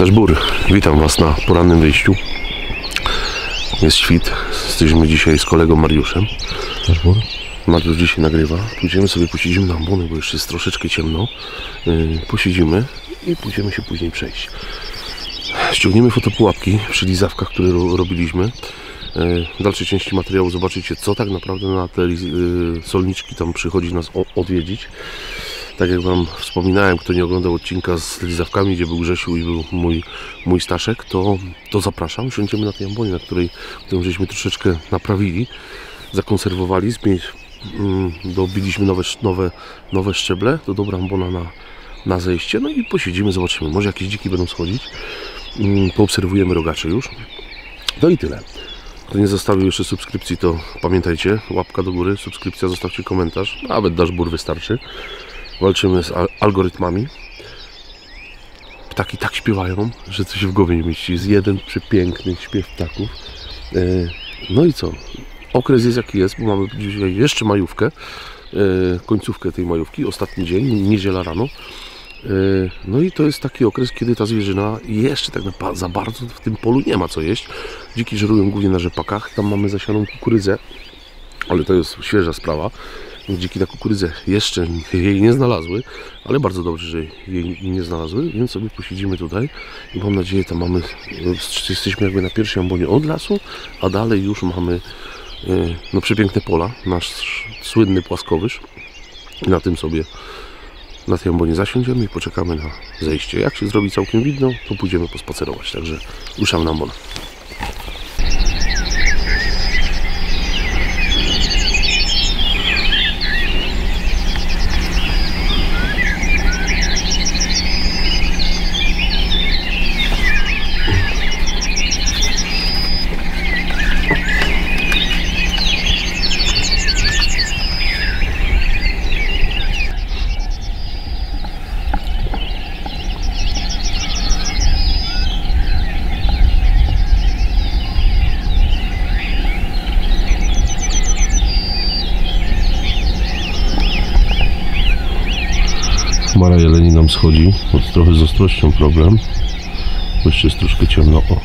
Dashbur, witam Was na porannym wyjściu. Jest świt, jesteśmy dzisiaj z kolegą Mariuszem. Dashbur? Mariusz dzisiaj nagrywa. Pójdziemy sobie, posiedzimy na ambony, bo jeszcze jest troszeczkę ciemno. Posiedzimy i pójdziemy się później przejść. Ściągniemy fotopułapki przy lizawkach, które robiliśmy. W dalszej części materiału zobaczycie, co tak naprawdę na te solniczki tam przychodzi nas odwiedzić. Tak jak Wam wspominałem, kto nie oglądał odcinka z lizawkami, gdzie był Grzesiu i był mój Staszek, to zapraszam. Siądziemy na tej ambonie, którą żeśmy troszeczkę naprawili, zakonserwowali, dobiliśmy nowe szczeble, to dobra ambona na zejście. No i posiedzimy, zobaczymy, może jakieś dziki będą schodzić. Poobserwujemy rogacze już. No i tyle. Kto nie zostawił jeszcze subskrypcji, to pamiętajcie, łapka do góry, subskrypcja, zostawcie komentarz, nawet Dashbur wystarczy. Walczymy z algorytmami. Ptaki tak śpiewają, że to się w głowie nie mieści. Jest jeden przepiękny śpiew ptaków. No i co? Okres jest jaki jest, bo mamy dzisiaj jeszcze majówkę, końcówkę tej majówki, ostatni dzień, niedziela rano. No i to jest taki okres, kiedy ta zwierzyna jeszcze tak za bardzo w tym polu nie ma co jeść. Dziki żerują głównie na rzepakach. Tam mamy zasianą kukurydzę, ale to jest świeża sprawa. Dziki na kukurydzę jeszcze jej nie znalazły, ale bardzo dobrze, że jej nie znalazły, więc sobie posiedzimy tutaj i mam nadzieję, tam jesteśmy jakby na pierwszej ambonie od lasu, a dalej już mamy no, przepiękne pola, nasz słynny płaskowyż. I na tym sobie, na tej ambonie zasiądziemy i poczekamy na zejście. Jak się zrobi całkiem widno, to pójdziemy pospacerować, także ruszamy na ambonę. Chmara jeleni nam schodzi, trochę z ostrością problem, bo jeszcze jest troszkę ciemno. O,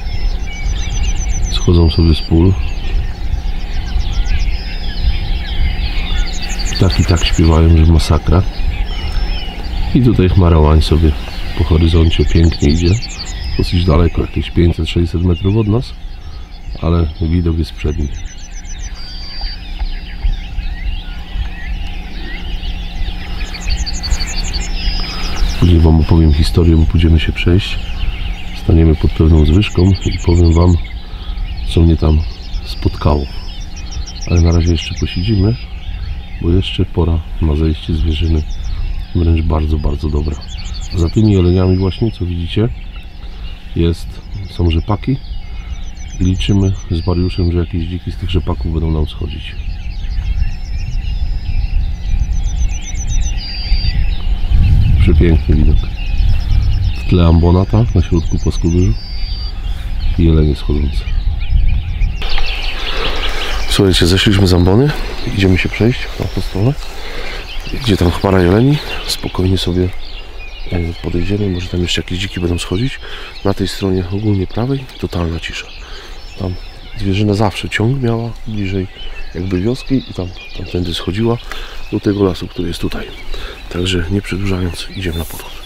schodzą sobie z pól. Ptaki tak śpiewają, że masakra. I tutaj chmara łań sobie po horyzoncie pięknie idzie, dosyć daleko, jakieś 500-600 metrów od nas, ale widok jest przedni. Później Wam opowiem historię, bo pójdziemy się przejść. Staniemy pod pewną zwyżką i powiem Wam, co mnie tam spotkało. Ale na razie jeszcze posiedzimy, bo jeszcze pora na zejście zwierzyny wręcz bardzo, bardzo dobra. A za tymi jeleniami właśnie, co widzicie, są rzepaki i liczymy z Mariuszem, że jakieś dziki z tych rzepaków będą nam schodzić. Przepiękny widok. W tle ambonata na środku płaskowyżu i jelenie schodzące. Słuchajcie, zeszliśmy z ambony, idziemy się przejść na tą stronę, gdzie tam chmara jeleni. Spokojnie sobie podejdziemy, może tam jeszcze jakieś dziki będą schodzić. Na tej stronie ogólnie prawej totalna cisza. Tam zwierzyna zawsze ciąg miała bliżej jakby wioski i tamtędy schodziła do tego lasu, który jest tutaj. Także nie przedłużając, idziemy na podchód.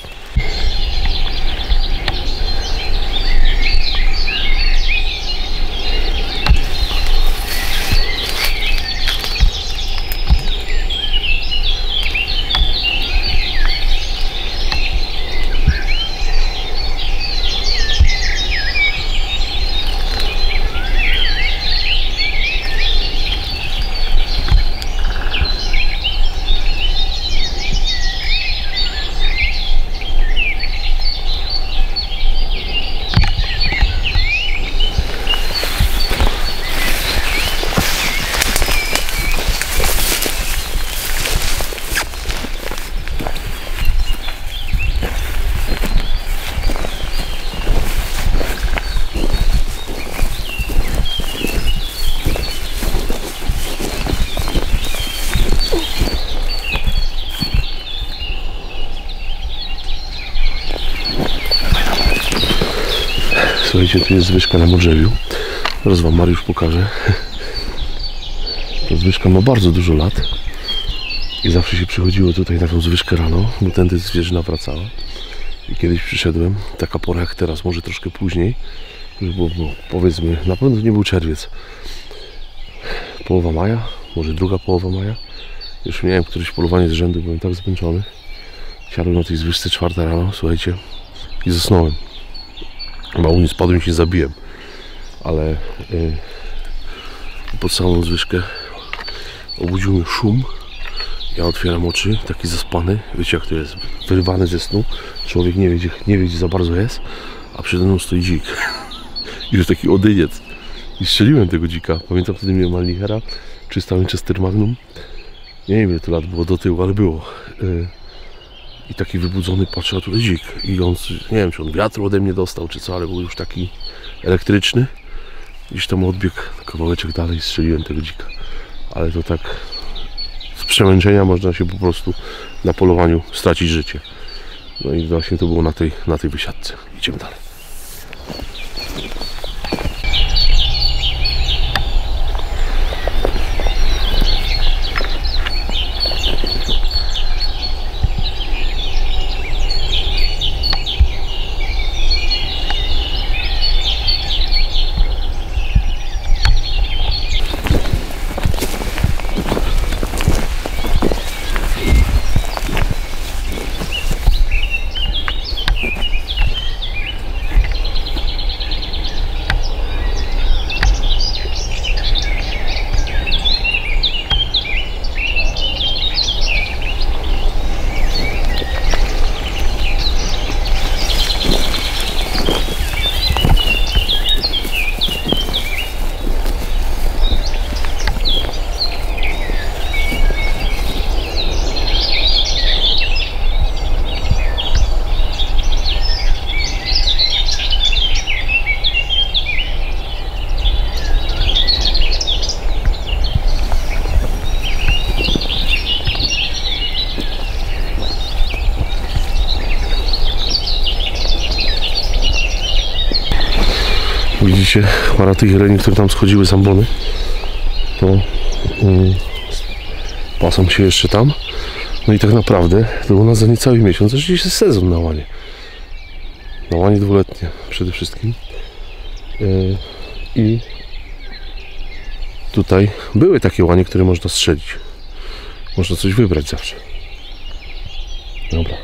Słuchajcie, tu jest zwyżka na Modrzewiu. Zaraz wam Mariusz pokaże. Ta zwyżka ma bardzo dużo lat. I zawsze się przychodziło tutaj na tą zwyżkę rano, bo tędy zwierzyna wracała. I kiedyś przyszedłem, taka pora jak teraz, może troszkę później. Już było, powiedzmy, na pewno nie był czerwiec. Połowa maja, może druga połowa maja. Już miałem któreś polowanie z rzędu, byłem tak zmęczony. Siadłem na tej zwyżce 4 rano, słuchajcie, i zasnąłem. Mało nie spadłem i się zabiłem. Ale pod samą zwyżkę obudził mnie szum. Ja otwieram oczy, taki zaspany. Wiecie jak to jest, wyrwany ze snu. Człowiek nie wie gdzie za bardzo jest. A przede mną stoi dzik. I już taki odyniec. I strzeliłem tego dzika. Pamiętam, wtedy miałem Malnichera, 300 Winchester Magnum. Nie wiem ile to lat było do tyłu, ale było. I taki wybudzony patrzy, a tutaj dzik. I on, nie wiem czy on wiatru ode mnie dostał, czy co, ale był już taki elektryczny. Gdzieś tam odbiegł kawałeczek dalej i strzeliłem tego dzika. Ale to tak z przemęczenia można się po prostu na polowaniu stracić życie. No i właśnie to było na tej wysiadce. Idziemy dalej. Widzicie, para tych jeleni, które tam schodziły z ambony, to pasą się jeszcze tam. No i tak naprawdę to u nas za niecały miesiąc rzeczywiście jest sezon na łanie. Na łanie dwuletnie przede wszystkim. I tutaj były takie łanie, które można strzelić. Można coś wybrać zawsze. Dobra,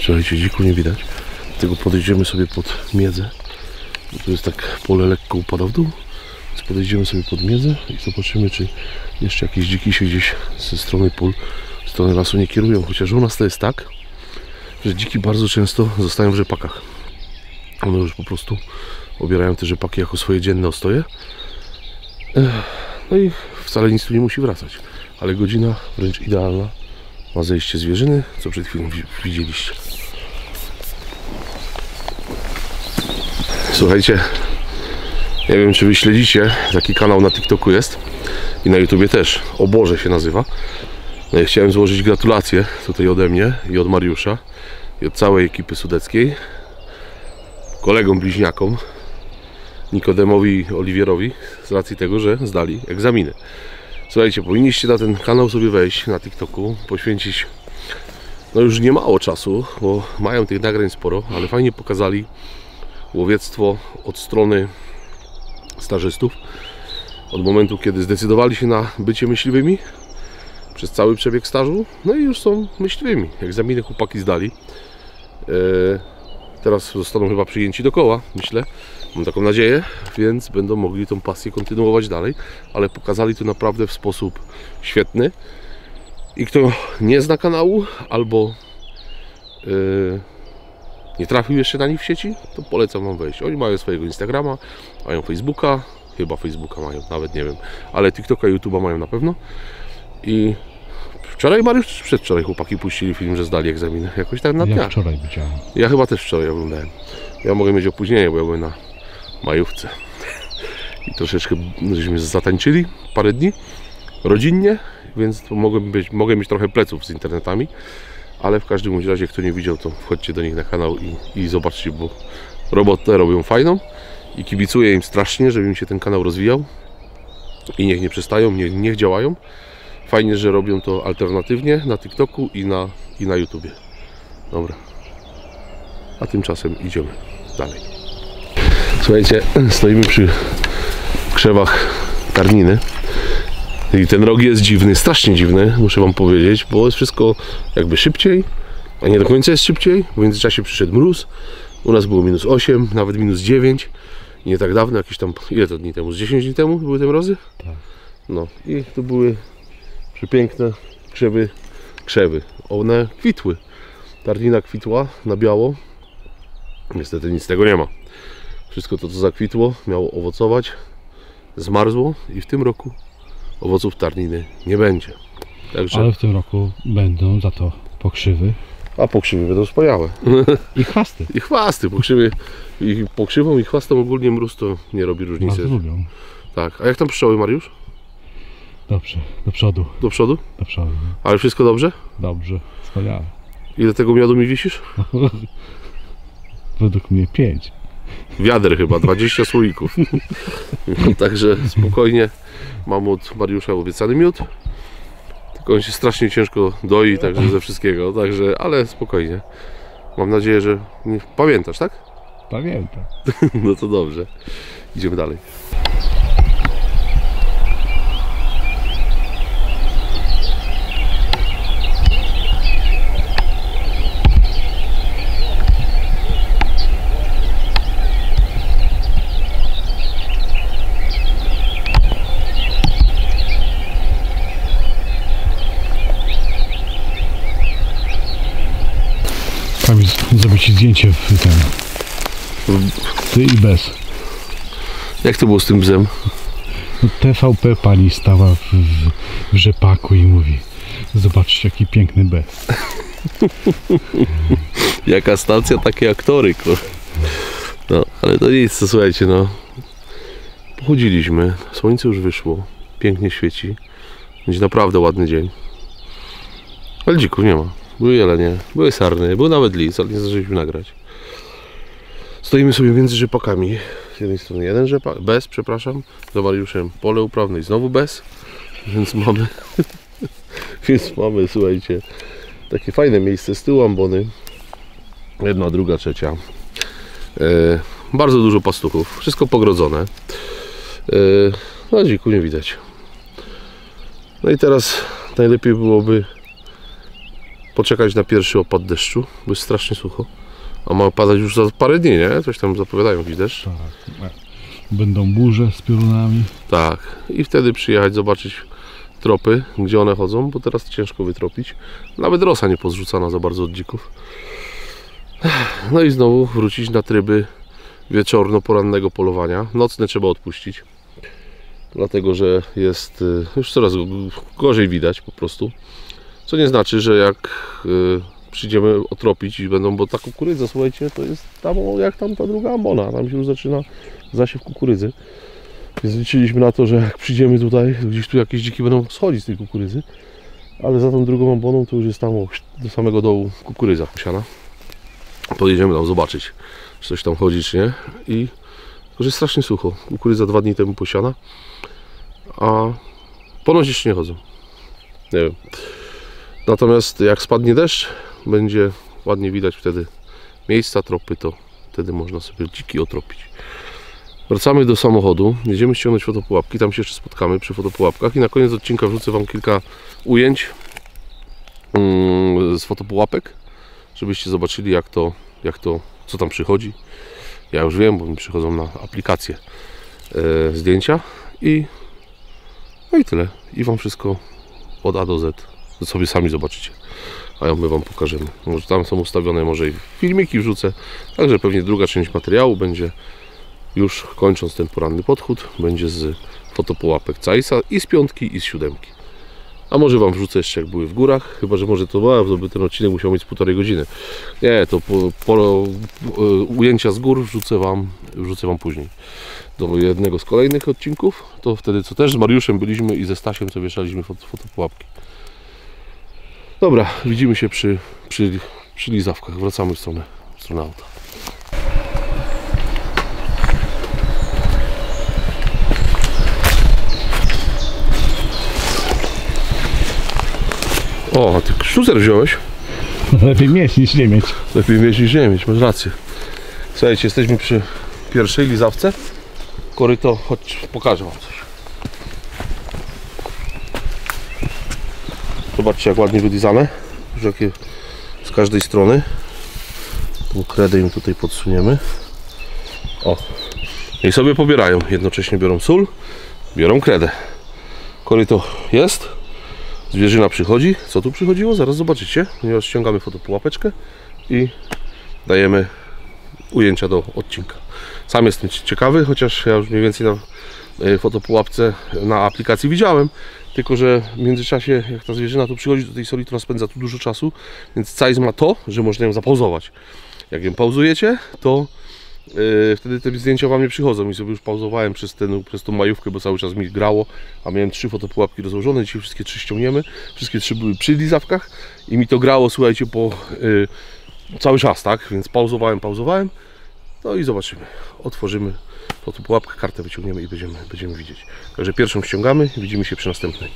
słuchajcie, dziku nie widać. Dlatego podejdziemy sobie pod miedzę. Tu jest tak, pole lekko upada w dół, więc podejdziemy sobie pod miedzę i zobaczymy, czy jeszcze jakieś dziki się gdzieś ze strony pól, w stronę lasu nie kierują. Chociaż u nas to jest tak, że dziki bardzo często zostają w rzepakach. One już po prostu obierają te rzepaki jako swoje dzienne ostoje. No i wcale nic tu nie musi wracać. Ale godzina wręcz idealna ma zejście zwierzyny, co przed chwilą widzieliście. Słuchajcie, nie wiem czy wy śledzicie, taki kanał na TikToku jest i na YouTubie też, O Boże się nazywa. No i chciałem złożyć gratulacje tutaj ode mnie i od Mariusza i od całej ekipy sudeckiej, kolegom bliźniakom, Nikodemowi i Oliwierowi, z racji tego, że zdali egzaminy. Słuchajcie, powinniście na ten kanał sobie wejść na TikToku, poświęcić no już nie mało czasu, bo mają tych nagrań sporo, ale fajnie pokazali łowiectwo od strony stażystów, od momentu kiedy zdecydowali się na bycie myśliwymi przez cały przebieg stażu, no i już są myśliwymi. Egzaminy chłopaki zdali, teraz zostaną chyba przyjęci do koła, myślę, mam taką nadzieję, więc będą mogli tą pasję kontynuować dalej, ale pokazali to naprawdę w sposób świetny i kto nie zna kanału albo nie trafił jeszcze na nich w sieci, to polecam wam wejść. Oni mają swojego Instagrama, mają Facebooka, chyba Facebooka mają, nawet nie wiem, ale TikToka i YouTube'a mają na pewno. I wczoraj, Mariusz, czy przedwczoraj chłopaki puścili film, że zdali egzaminy, jakoś tak na dniach. Ja wczoraj widziałem. Ja chyba też wczoraj oglądałem. Ja mogę mieć opóźnienie, bo ja byłem na majówce. I troszeczkę żeśmy zatańczyli parę dni rodzinnie, więc to mogę mieć trochę pleców z internetami. Ale w każdym razie, kto nie widział, to wchodźcie do nich na kanał i zobaczcie, bo robotę robią fajną i kibicuję im strasznie, żeby im się ten kanał rozwijał i niech nie przestają, niech działają. Fajnie, że robią to alternatywnie na TikToku i na YouTubie. Dobra. A tymczasem idziemy dalej. Słuchajcie, stoimy przy krzewach Tarniny i ten rok jest dziwny, strasznie dziwny, muszę wam powiedzieć, bo jest wszystko jakby szybciej, a nie do końca jest szybciej. W międzyczasie przyszedł mróz, u nas było -8, nawet -9 i nie tak dawno, jakieś tam, ile to dni temu, z 10 dni temu były te mrozy? Tak. No i to były przepiękne krzewy, one kwitły. Tarnina kwitła na biało, niestety nic z tego nie ma. Wszystko to, co zakwitło, miało owocować, zmarzło i w tym roku owoców Tarniny nie będzie. Także... Ale w tym roku będą za to pokrzywy. A pokrzywy będą wspaniałe. I chwasty. I chwasty, pokrzywą i chwastom ogólnie mróz to nie robi różnicy. Bardzo lubią. Tak, a jak tam pszczoły, Mariusz? Dobrze, do przodu. Do przodu? Do przodu. Ale wszystko dobrze? Dobrze, wspaniale. Ile tego miodu mi wisisz? Według mnie 5. Wiader chyba, 20 słoików. Także spokojnie, mam od Mariusza obiecany miód. Tylko on się strasznie ciężko doi, także ze wszystkiego, także, ale spokojnie. Mam nadzieję, że pamiętasz, tak? Pamiętam. No to dobrze. Idziemy dalej. Zrobić ci zdjęcie w ten. Ty i bez. Jak to było z tym bzem? No, TVP pani stała w rzepaku i mówi: zobaczcie, jaki piękny bez. Jaka stacja, takie aktory, no, ale to nic, to słuchajcie, no. Pochodziliśmy, słońce już wyszło, pięknie świeci. Będzie naprawdę ładny dzień. Ale dzików nie ma. Były jelenie, były sarny, był nawet lis, ale nie zdążyliśmy nagrać. Stoimy sobie między rzepakami. Z jednej strony jeden rzepak, bez, przepraszam, za Mariuszem pole uprawne i znowu bez. Więc mamy, słuchajcie, takie fajne miejsce, z tyłu ambony. Jedna, druga, trzecia. Bardzo dużo pastuchów, wszystko pogrodzone. No dziku nie widać. No i teraz najlepiej byłoby poczekać na pierwszy opad deszczu, bo jest strasznie sucho. A ma padać już za parę dni, nie? Coś tam zapowiadają, jakiś deszcz. Tak. Będą burze z piorunami. Tak. I wtedy przyjechać, zobaczyć tropy, gdzie one chodzą, bo teraz ciężko wytropić. Nawet rosa nie pozrzucana za bardzo od dzików. No i znowu wrócić na tryby wieczorno-porannego polowania. Nocne trzeba odpuścić. Dlatego, że jest już coraz gorzej widać po prostu. Co nie znaczy, że jak przyjdziemy otropić i będą, bo ta kukurydza, słuchajcie, to jest tam jak tam ta druga ambona, tam się już zaczyna zasiew kukurydzy. Więc liczyliśmy na to, że jak przyjdziemy tutaj, to gdzieś tu jakieś dziki będą schodzić z tej kukurydzy, ale za tą drugą amboną to już jest tam do samego dołu kukurydza posiana. Pojedziemy tam zobaczyć, czy coś tam chodzi, czy nie. I to jest strasznie sucho. Kukurydza 2 dni temu posiana, a ponoć jeszcze nie chodzą. Nie wiem. Natomiast jak spadnie deszcz, będzie ładnie widać wtedy miejsca, tropy, to wtedy można sobie dziki otropić. Wracamy do samochodu, jedziemy ściągnąć fotopułapki, tam się jeszcze spotkamy przy fotopułapkach i na koniec odcinka wrzucę wam kilka ujęć z fotopułapek, żebyście zobaczyli co tam przychodzi. Ja już wiem, bo mi przychodzą na aplikację zdjęcia no i tyle. I wam wszystko od A do Z. To sobie sami zobaczycie, a my wam pokażemy. Może tam są ustawione, może i filmiki wrzucę, także pewnie druga część materiału będzie, już kończąc ten poranny podchód, będzie z fotopułapek Caisa i z 5 i z 7. A może wam wrzucę jeszcze jak były w górach, chyba że może to by ten odcinek musiał mieć 1,5 godziny. Nie, to ujęcia z gór wrzucę wam później. Do jednego z kolejnych odcinków, to wtedy co też z Mariuszem byliśmy i ze Stasiem co wieszaliśmy fotopułapki. Dobra, widzimy się przy lizawkach. Wracamy w stronę auta. O, a ty sztucer wziąłeś? Lepiej mieć niż nie mieć. Lepiej mieć niż nie mieć, masz rację. Słuchajcie, jesteśmy przy pierwszej lizawce. Koryto, chodź, pokażę wam coś. Zobaczcie, jak ładnie wylizane. Już jakie z każdej strony. Tą kredę im tutaj podsuniemy. O. I sobie pobierają. Jednocześnie biorą sól, biorą kredę. Koryto jest. Zwierzyna przychodzi. Co tu przychodziło? Zaraz zobaczycie. Ponieważ ściągamy fotopułapeczkę i dajemy ujęcia do odcinka. Sam jestem ciekawy, chociaż ja już mniej więcej na fotopułapce na aplikacji widziałem, tylko że w międzyczasie jak ta zwierzyna tu przychodzi do tej soli, to spędza tu dużo czasu, więc Zeiss ma to, że można ją zapauzować. Jak ją pauzujecie, to wtedy te zdjęcia wam nie przychodzą i sobie już pauzowałem przez tą majówkę, bo cały czas mi grało, a miałem 3 fotopułapki rozłożone, dzisiaj wszystkie 3 ściągniemy, wszystkie 3 były przy lizawkach i mi to grało, słuchajcie, po cały czas, tak, więc pauzowałem, no i zobaczymy, otworzymy fotopułapkę, kartę wyciągniemy i będziemy widzieć. Także pierwszą ściągamy, widzimy się przy następnej.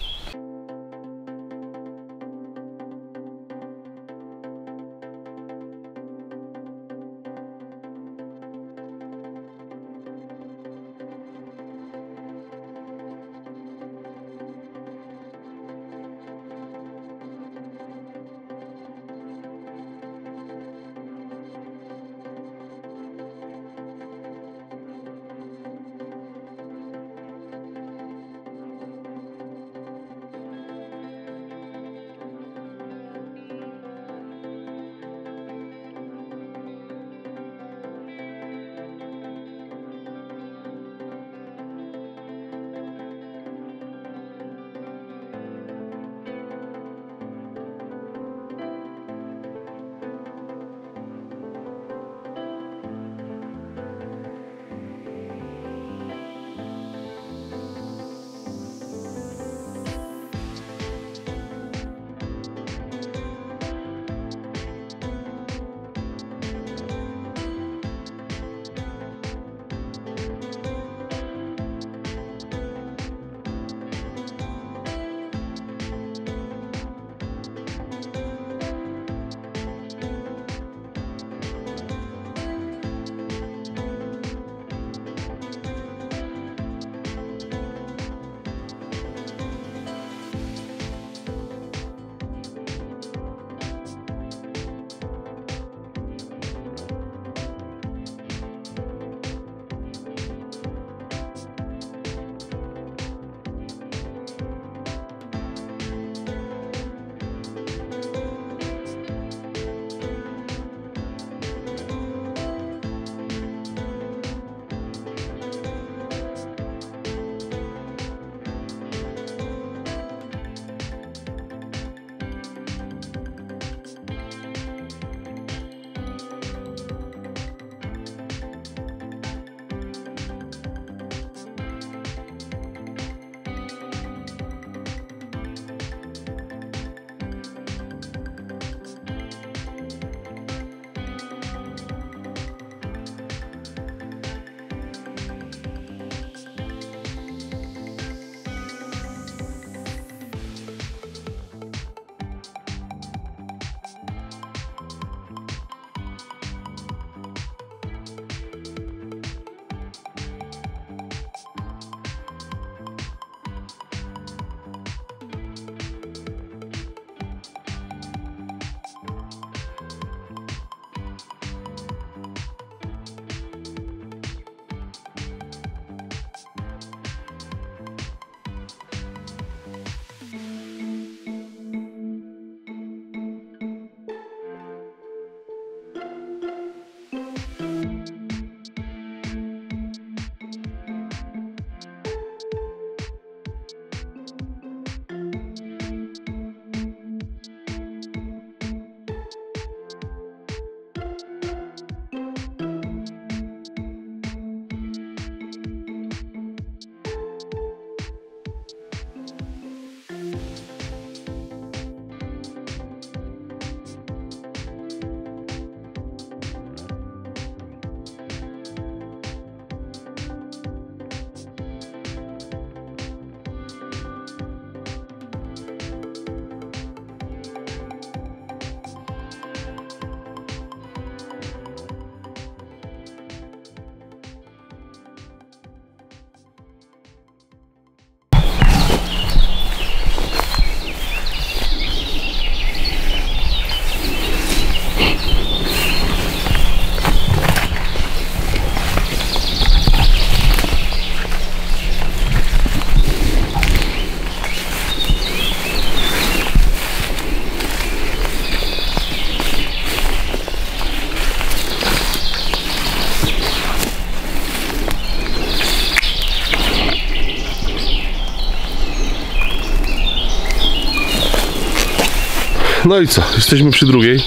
No i co? Jesteśmy przy drugiej.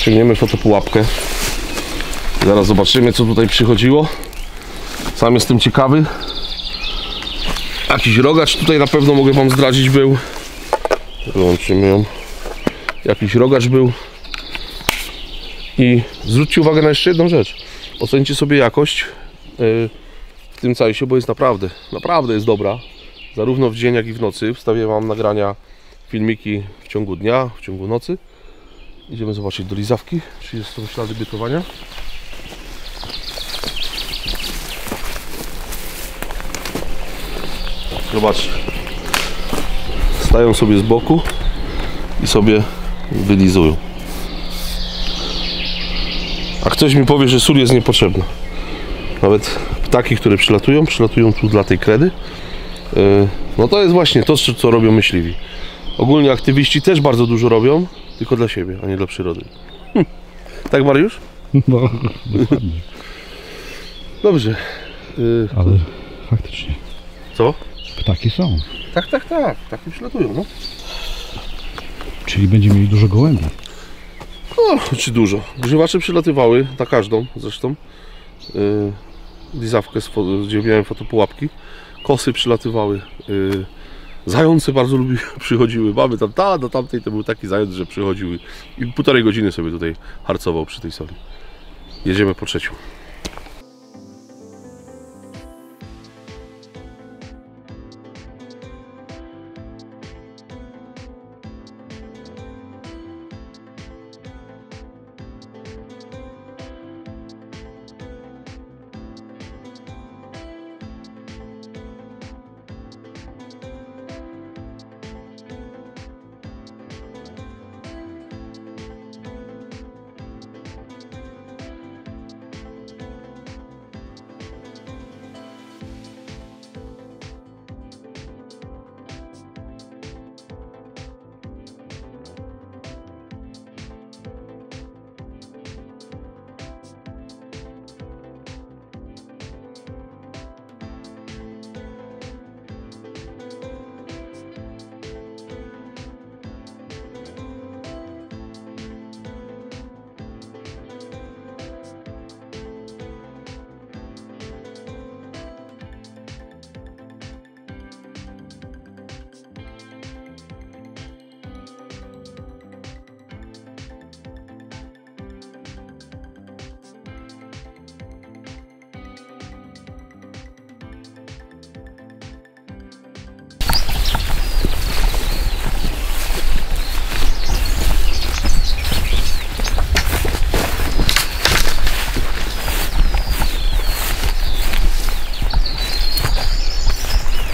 Ciągniemy fotopułapkę. Zaraz zobaczymy, co tutaj przychodziło. Sam jestem ciekawy. Jakiś rogacz tutaj na pewno mogę wam zdradzić był. Wyłączymy ją. Jakiś rogacz był. I zwróćcie uwagę na jeszcze jedną rzecz. Ocencie sobie jakość w tym cajsie, bo jest naprawdę jest dobra. Zarówno w dzień, jak i w nocy. Wstawię wam nagrania, filmiki w ciągu dnia, w ciągu nocy. Idziemy zobaczyć do lizawki, czy są ślady bytowania. Zobaczcie. Stają sobie z boku i sobie wylizują. A ktoś mi powie, że sól jest niepotrzebna. Nawet ptaki, które przylatują tu dla tej kredy. No to jest właśnie to, co robią myśliwi. Ogólnie aktywiści też bardzo dużo robią, tylko dla siebie, a nie dla przyrody. Tak, Mariusz? No, dokładnie. Dobrze. Ale faktycznie. Co? Ptaki są. Tak. Ptaki przylatują, no. Czyli będziemy mieli dużo gołębi. No, czy dużo. Grzywacze przylatywały, na każdą zresztą. Lizawkę, gdzie miałem fotopułapki. Kosy przylatywały. Zające bardzo przychodziły. Mamy tam, do tamtej to był taki zając, że przychodziły. I 1,5 godziny sobie tutaj harcował przy tej soli. Jedziemy po trzecią.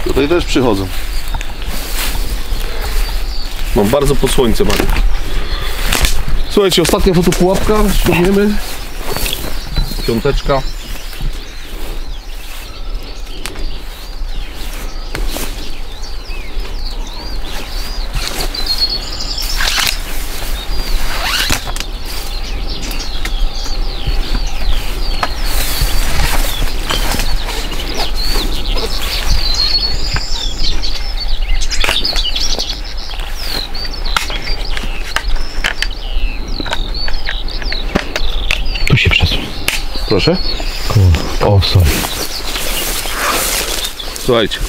Tutaj też przychodzą. Mam bardzo pod słońce, Mariusz. Słuchajcie, ostatnia fotopułapka, ściągniemy. Piąteczka. Tu się przesuń. Proszę. Koło soli. Słuchajcie,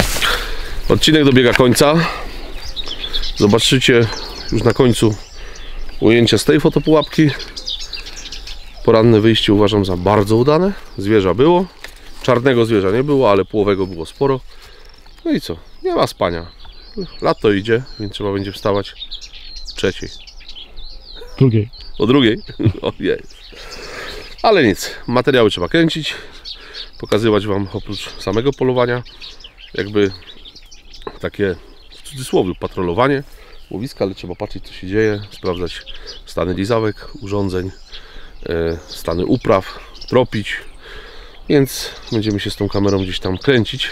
odcinek dobiega końca. Zobaczycie już na końcu ujęcia z tej fotopułapki. Poranne wyjście uważam za bardzo udane. Zwierza było. Czarnego zwierza nie było, ale połowego było sporo. No i co? Nie ma spania. Lato idzie, więc trzeba będzie wstawać o 3:00. Drugiej. O 2:00. O, jest. Ale nic, materiały trzeba kręcić, pokazywać wam oprócz samego polowania jakby takie w cudzysłowie patrolowanie łowiska, ale trzeba patrzeć, co się dzieje, sprawdzać stany lizawek, urządzeń, stany upraw, tropić, więc będziemy się z tą kamerą gdzieś tam kręcić,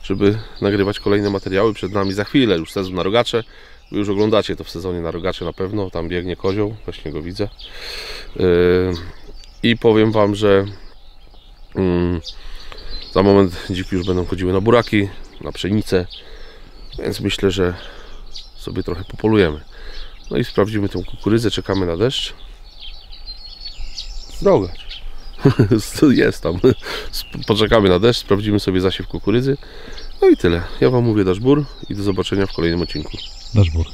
żeby nagrywać kolejne materiały. Przed nami za chwilę już sezon na rogacze. Wy już oglądacie to w sezonie na rogacze na pewno. Tam biegnie kozioł, właśnie go widzę. I powiem wam, że za moment dziki już będą chodziły na buraki, na pszenicę, więc myślę, że sobie trochę popolujemy. No i sprawdzimy tą kukurydzę, czekamy na deszcz. Drogacz. Jest tam. Poczekamy na deszcz, sprawdzimy sobie zasiew kukurydzy. No i tyle. Ja Wam mówię Daszbur i do zobaczenia w kolejnym odcinku. Daszbur.